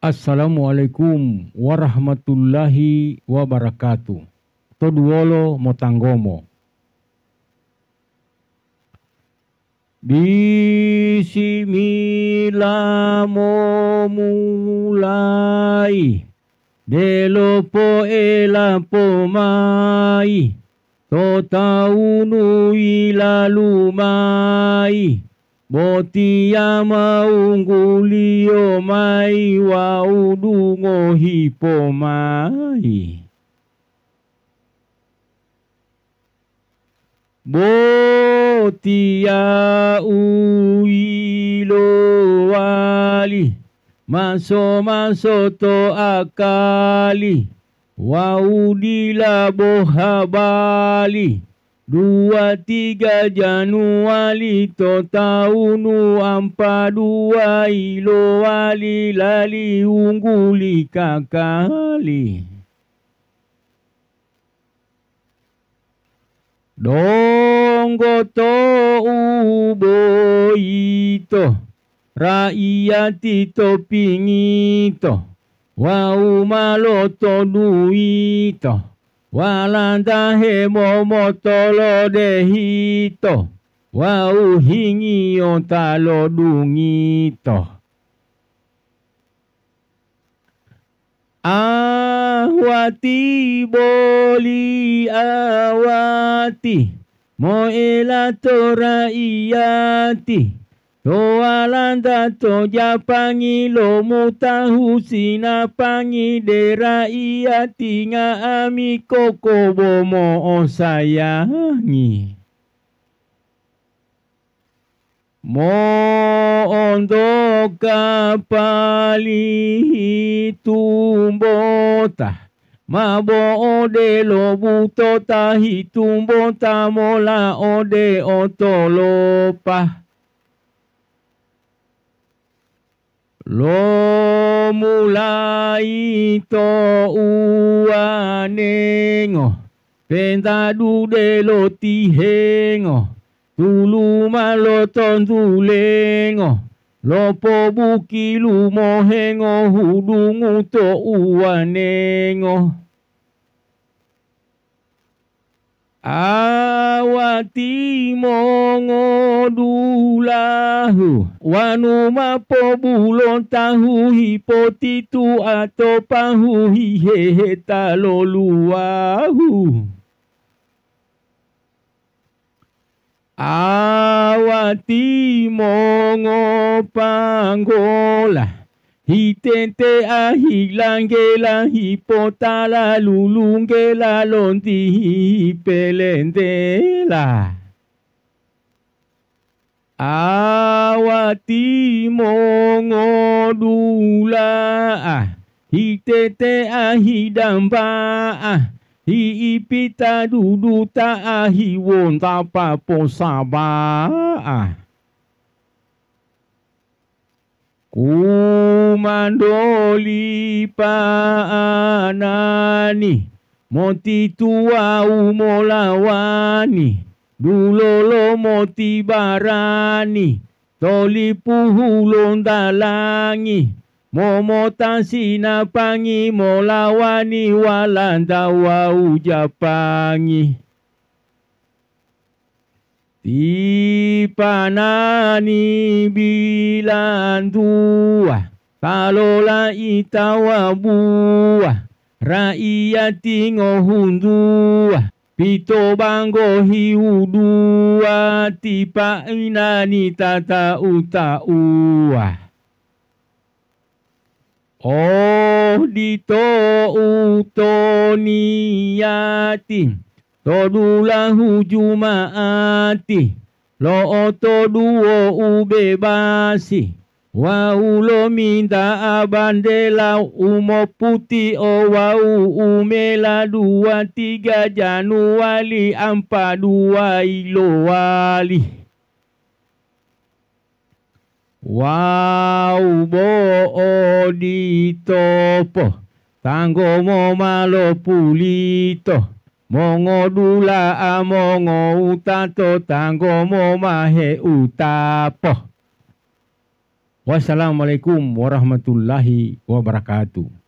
Assalamualaikum warahmatullahi wabarakatuh. Toduolo motanggomo. Bismillah mo mulai. Delo po elapo mai. To taunu ilalumai. Botia maunggulio mai wa udungo hipo mai. Botia uilo wali. Maso to akali. Wa udila bohabali. 2-3 Januari to taunu ampadua ilo wali lali ungguli kakali. Donggo to ubo ito rakyati to pingito wa umalo to duito. Walanda he momotolo dehito, wa uhingi ontalo dungito. Awati boli awati, mo elato raiyati. To alanda to japangi lo mutahu sinapangi dera iya tinga ami koko bomo osayangi. Mo ondo kapali tumbota. Mabo ode lo buto tahi tumbota mola ode otolopa. Lo mulai to uanengo, pentadu de lo tihengo, tulu malo tondulengo, lopo buki lumohengo hudungu to uanengo. Awati mongo dulahu wanu mapo bulon tahu hipotitu atau pahu hihehe taloluahu. Awati mongo panggola hitente ahilangela hipotala lulungela lonti pelendela. Awati mongo dula hitete ahidamba hi ipita duduta ahiwon tapa posaba. Kumandoli paanani, moti tua umolawani, dulolo moti barani, toli puhulon dalangi, momota sinapangi molawani walanda wa ujapangi. Tipanani bilan tua, kalola itawa buah, raiyati ngohundua, pito banggo hiudua, tipa inani tata uta ua. Oh dito utoniati. Todulahu jumaati, lo oto duo ubebasi, wa ulo minda abandela umo putih o wau umela 2-3 Januari ampa 2 ilo wali. Wow bo di topo, tanggo mo malo pulito. Mongo dula amongo utato tanggo mo mahe utapo. Wassalamualaikum warahmatullahi wabarakatuh.